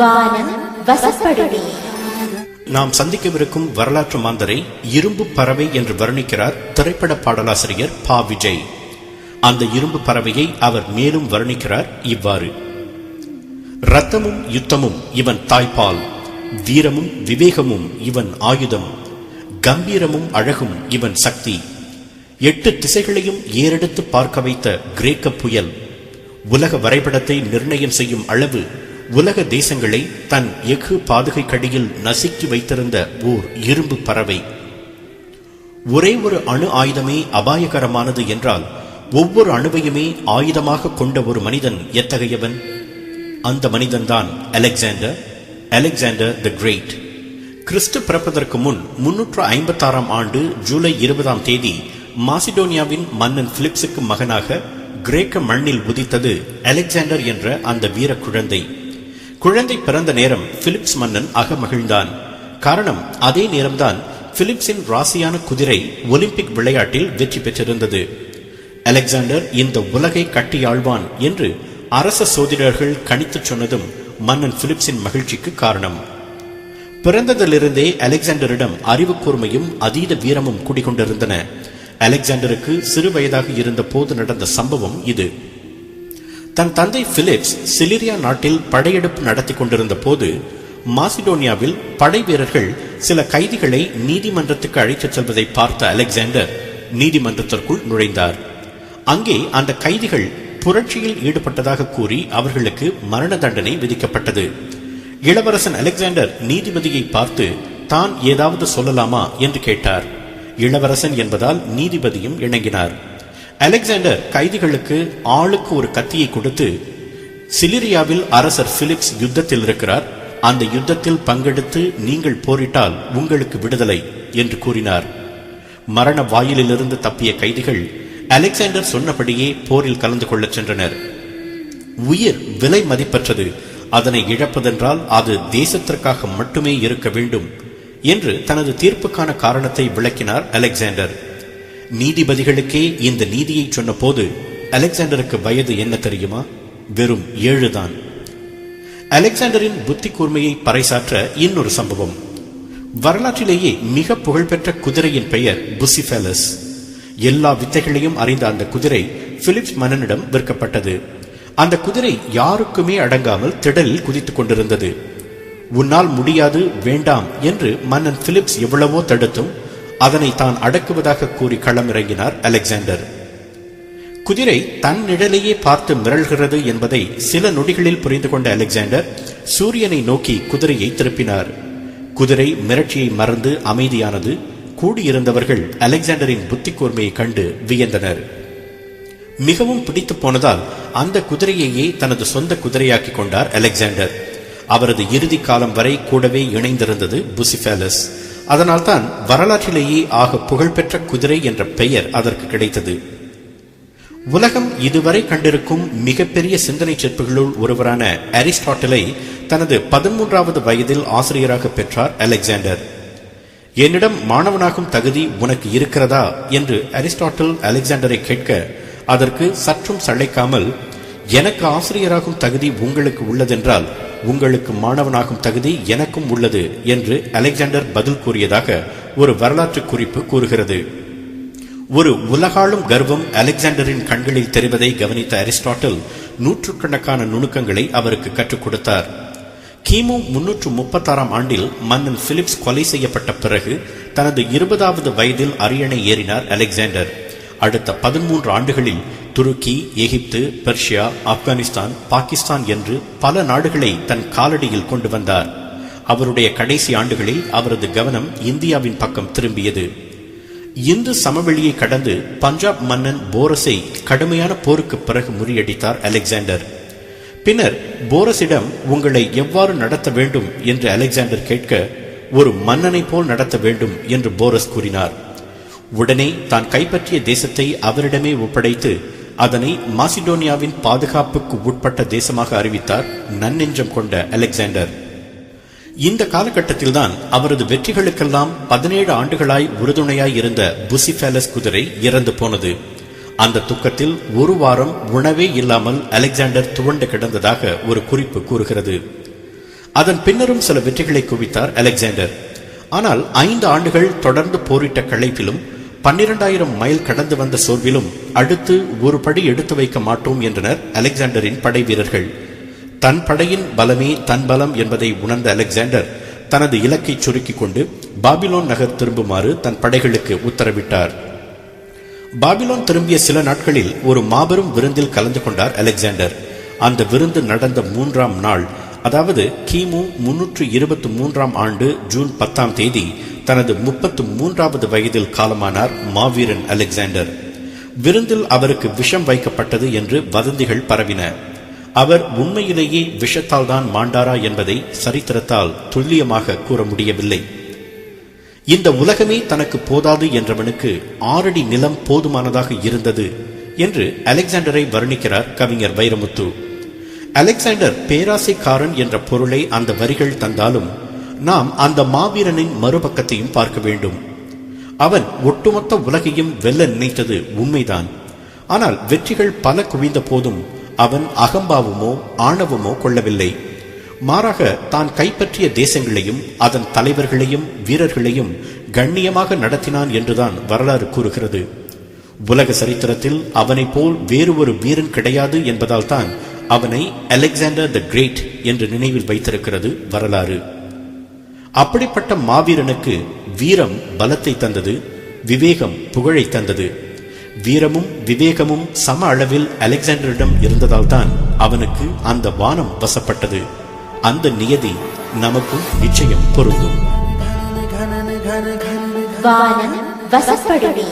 வானம் வசப்படுடி. நாம் சந்திக்கவிருக்கும் வரலாற்று மாந்தரை இரும்பு பறவை என்று வர்ணிக்கிறார் திரைப்பட பாடலாசிரியர் பா. விஜய். அந்த இரும்பு பறவையை அவர் மேலும் வர்ணிக்கிறார் இவ்வாறு: ரத்தமும் யுத்தமும் இவன் தாய்ப்பால், வீரமும் விவேகமும் இவன் ஆயுதம், கம்பீரமும் அழகும் இவன் சக்தி, 8 திசைகளையும் ஏறெடுத்து பார்க்க வைத்த கிரேக்க புயல், உலக வரைபடத்தை நிர்ணயம் செய்யும் அளவு உலக தேசங்களை தன் எஃகு பாதுகை கடியில் நசுக்கி வைத்திருந்த ஓர் இரும்பு பறவை. ஒரே ஒரு அணு ஆயுதமே அபாயகரமானது என்றால் ஒவ்வொரு அணுவையுமே ஆயுதமாக கொண்ட ஒரு மனிதன் எத்தகையவன்? அந்த மனிதன்தான் அலெக்சாண்டர் தி கிரேட். கிறிஸ்து பிறப்பதற்கு முன் 356ஆம் ஆண்டு ஜூலை 20ஆம் தேதி மாசிடோனியாவின் மன்னன் பிலிப்ஸுக்கு மகனாக கிரேக்க மண்ணில் உதித்தது அலெக்சாண்டர் என்ற அந்த வீர குழந்தை. குழந்தை பிறந்த நேரம் பிலிப்ஸ் மன்னன் அகமகிழ்ந்தான். காரணம், அதே நேரம்தான் பிலிப்ஸின் ராசியான குதிரை ஒலிம்பிக் விளையாட்டில் வெற்றி பெற்றிருந்தது. அலெக்சாண்டர் இந்த உலகை கட்டியாழ்வான் என்று அரச சோதிடர்கள் கணித்து சொன்னதும் மன்னன் பிலிப்ஸின் மகிழ்ச்சிக்கு காரணம். பிறந்ததிலிருந்தே அலெக்சாண்டரிடம் அறிவு கூர்மையும் அதீத வீரமும் குடிகொண்டிருந்தன. அலெக்சாண்டருக்கு சிறு வயதாக இருந்த போது நடந்த சம்பவம் இது. தன் தந்தை பிலிப்ஸ் சிலிரியா நாட்டில் படையெடுப்பு நடத்தி கொண்டிருந்த போது மாசிடோனியாவில் படை வீரர்கள் சில கைதிகளை நீதிமன்றத்துக்கு அழைத்துச் செல்வதை பார்த்த அலெக்சாண்டர் நீதிமன்றத்திற்குள் நுழைந்தார். அங்கே அந்த கைதிகள் புரட்சியில் ஈடுபட்டதாக கூறி அவர்களுக்கு மரண தண்டனை விதிக்கப்பட்டது. இளவரசன் அலெக்சாண்டர் நீதிபதியை பார்த்து தான் ஏதாவது சொல்லலாமா என்று கேட்டார். இளவரசன் என்பதால் நீதிபதியும் இணங்கினார். அலெக்சாண்டர் கைதிகளுக்கு ஆளுக்கு ஒரு கத்தியை கொடுத்து, சிலிரியாவில் அரசர் பிலிப்ஸ் யுத்தத்தில் இருக்கிறார், அந்த யுத்தத்தில் பங்கெடுத்து நீங்கள் போரிட்டால் உங்களுக்கு விடுதலை என்று கூறினார். மரண வாயிலிருந்து தப்பிய கைதிகள் அலெக்சாண்டர் சொன்னபடியே போரில் கலந்து கொள்ளச் சென்றனர். உயிர் விலை மதிப்பற்றது, அதனை இழப்பதென்றால் அது தேசத்திற்காக மட்டுமே இருக்க வேண்டும் என்று தனது தீர்ப்புக்கான காரணத்தை விளக்கினார் அலெக்சாண்டர். நீதிபதிகளுக்கே இந்த நீதியை சொன்ன போது அலெக்சாண்டருக்கு வயது என்ன தெரியுமா? வெறும் 7 தான். அலெக்சாண்டரின் புத்தி கூர்மையை பறைசாற்ற இன்னொரு சம்பவம். வரலாற்றிலேயே மிக புகழ்பெற்ற குதிரையின் பெயர் புசிஃபேலஸ். எல்லா வித்தைகளையும் அறிந்த அந்த குதிரை பிலிப்ஸ் மன்னனிடம் விற்கப்பட்டது. அந்த குதிரை யாருக்குமே அடங்காமல் திடலில் குதித்துக் கொண்டிருந்தது. உன்னால் முடியாது, வேண்டாம் என்று மன்னன் பிலிப்ஸ் எவ்வளவோ தடுத்தும் அதனை தான் அடக்குவதாக கூறி களமிறங்கினார் அலெக்சாண்டர். குதிரை தன் நிழலையே பார்த்து மிரள்கிறது என்பதை சில நொடிகளில் புரிந்து கொண்ட அலெக்சாண்டர் சூரியனை நோக்கி குதிரையை திருப்பினார். குதிரை மிரட்சியை மறந்து அமைதியானது. கூடியிருந்தவர்கள் அலெக்சாண்டரின் புத்தி கூர்மையை கண்டு வியந்தனர். மிகவும் பிடித்து போனதால் அந்த குதிரையையே தனது சொந்த குதிரையாக்கி கொண்டார் அலெக்சாண்டர். அவரது இறுதி காலம் வரை கூடவே இணைந்திருந்தது புசிஃபேலஸ். அதனால்தான் வரலாற்றிலேயே ஆக புகழ்பெற்ற குதிரை என்ற பெயர் அதற்கு கிடைத்தது. உலகம் இதுவரை கண்டிருக்கும் மிகப்பெரிய சிந்தனை சிற்பங்களுள் ஒருவரான அரிஸ்டாட்டிலை தனது 13வது வயதில் ஆசிரியராக பெற்றார் அலெக்சாண்டர். என்னிடம் மாணவனாகும் தகுதி உனக்கு இருக்கிறதா என்று அரிஸ்டாட்டில் அலெக்சாண்டரை கேட்க, அதற்கு சற்றும் சளைக்காமல், எனக்கு ஆசிரியராகும் தகுதி உங்களுக்கு உள்ளதென்றால் உங்களுக்கு மாணவனாகும் தகுதி எனக்கும் உள்ளது என்று அலெக்சாண்டர் பதில் கூறியதாக ஒரு வரலாற்று குறிப்பு கூறுகிறது. ஒரு உலகாளும் கர்வம் அலெக்சாண்டரின் கண்களில் தெரிவதை கவனித்த அரிஸ்டாட்டில் நூற்றுக்கணக்கான நுணுக்கங்களை அவருக்கு கற்றுக் கொடுத்தார். கிமு 336ஆம் ஆண்டில் மன்னன் பிலிப்ஸ் கொலை செய்யப்பட்ட பிறகு தனது 20வது வயதில் அரியணை ஏறினார் அலெக்சாண்டர். அடுத்த 13 ஆண்டுகளில் துருக்கி, எகிப்து, பெர்ஷியா, ஆப்கானிஸ்தான், பாகிஸ்தான் என்று பல நாடுகளை தன் காலடியில் கொண்டு வந்தார். அவருடைய கடைசி ஆண்டுகளில் அவரது கவனம் இந்தியாவின் பக்கம் திரும்பியது. இந்து சமவெளியை கடந்து பஞ்சாப் மன்னன் போரஸை கடுமையான போருக்கு பிறகு முறியடித்தார் அலெக்சாண்டர். பின்னர் போரஸிடம் உங்களை எவ்வாறு நடத்த வேண்டும் என்று அலெக்சாண்டர் கேட்க, ஒரு மன்னனை போல் நடத்த வேண்டும் என்று போரஸ் கூறினார். உடனே தான் கைப்பற்றிய தேசத்தை அவரிடமே ஒப்படைத்து அதனை மாசிடோனியாவின் பாதுகாப்புக்கு உட்பட்ட தேசமாக அறிவித்தார் நன்னெஞ்சம் கொண்ட அலெக்சாண்டர். இந்த காலகட்டத்தில்தான் அவரது வெற்றிகளுக்கெல்லாம் 17 ஆண்டுகளாய் உறுதுணையாய் இருந்த புசிஃபேலஸ் குதிரை இறந்து போனது. அந்த துக்கத்தில் ஒரு வாரம் உணவே இல்லாமல் அலெக்சாண்டர் துவண்டு கிடந்ததாக ஒரு குறிப்பு கூறுகிறது. அதன் பின்னரும் சில வெற்றிகளை குவித்தார் அலெக்சாண்டர். ஆனால் 5 ஆண்டுகள் தொடர்ந்து போரிட்ட களைப்பிலும் 12,000 மைல் கடந்து வந்த சோர்விலும் அடுத்து ஒரு படி எடுத்து வைக்க மாட்டோம் என்றனர் அலெக்சாண்டரின் படை வீரர்கள். தன் படையின் பலமே தன் பலம் என்பதை உணர்ந்த அலெக்சாண்டர் தனது இலக்கை சுருக்கிக் கொண்டு பாபிலோன் நகர் திரும்புமாறு தன் படைகளுக்கு உத்தரவிட்டார். பாபிலோன் திரும்பிய சில நாட்களில் ஒரு மாபெரும் விருந்தில் கலந்து கொண்டார் அலெக்சாண்டர். அந்த விருந்து நடந்த 3ஆம் நாள், அதாவது கிமு 323ஆம் ஆண்டு ஜூன் 10ஆம் தேதி தனது 33வது வயதில் காலமானார் மாவீரன் அலெக்சாண்டர். விருந்தில் அவருக்கு விஷம் வைக்கப்பட்டது என்று வதந்திகள் பரவின. அவர் உண்மையிலேயே விஷத்தால் தான் மாண்டாரா என்பதை சரித்திரத்தால் துல்லியமாக கூற முடியவில்லை. இந்த உலகமே தனக்கு போதாது என்றவனுக்கு 6 அடி நிலம் போதுமானதாக இருந்தது என்று அலெக்சாண்டரை வர்ணிக்கிறார் கவிஞர் வைரமுத்து. அலெக்சாண்டர் பேராசைக்காரன் என்ற பொருளை அந்த வரிகள் தந்தாலும் நாம் அந்த மாவீரனின் மறுபக்கத்தையும் பார்க்க வேண்டும். அவன் ஒட்டுமொத்த உலகையும் வெல்ல நினைத்தது உண்மைதான். ஆனால் வெற்றிகள் பல குவிந்த போதும் அவன் அகம்பாவமோ ஆணவமோ கொள்ளவில்லை. மாறாக தான் கைப்பற்றிய தேசங்களையும் அதன் தலைவர்களையும் வீரர்களையும் கண்ணியமாக நடத்தினான் என்றுதான் வரலாறு கூறுகிறது. உலக சரித்திரத்தில் அவனை போல் வேறு ஒரு வீரன் கிடையாது என்பதால் தான் அவனை அலெக்சாண்டர் தி கிரேட் என்று நினைவில் வைத்திருக்கிறது வரலாறு. அப்படிப்பட்ட மாவீரனுக்கு வீரம் பலத்தை தந்தது, விவேகம் புகழை தந்தது. வீரமும் விவேகமும் சம அளவில் அலெக்சாண்டரிடம் இருந்ததால் தான் அவனுக்கு அந்த வானம் வசப்பட்டது. அந்த நியதி நமக்கும் நிச்சயம் பொருந்தும். வானம் வசப்படுமே.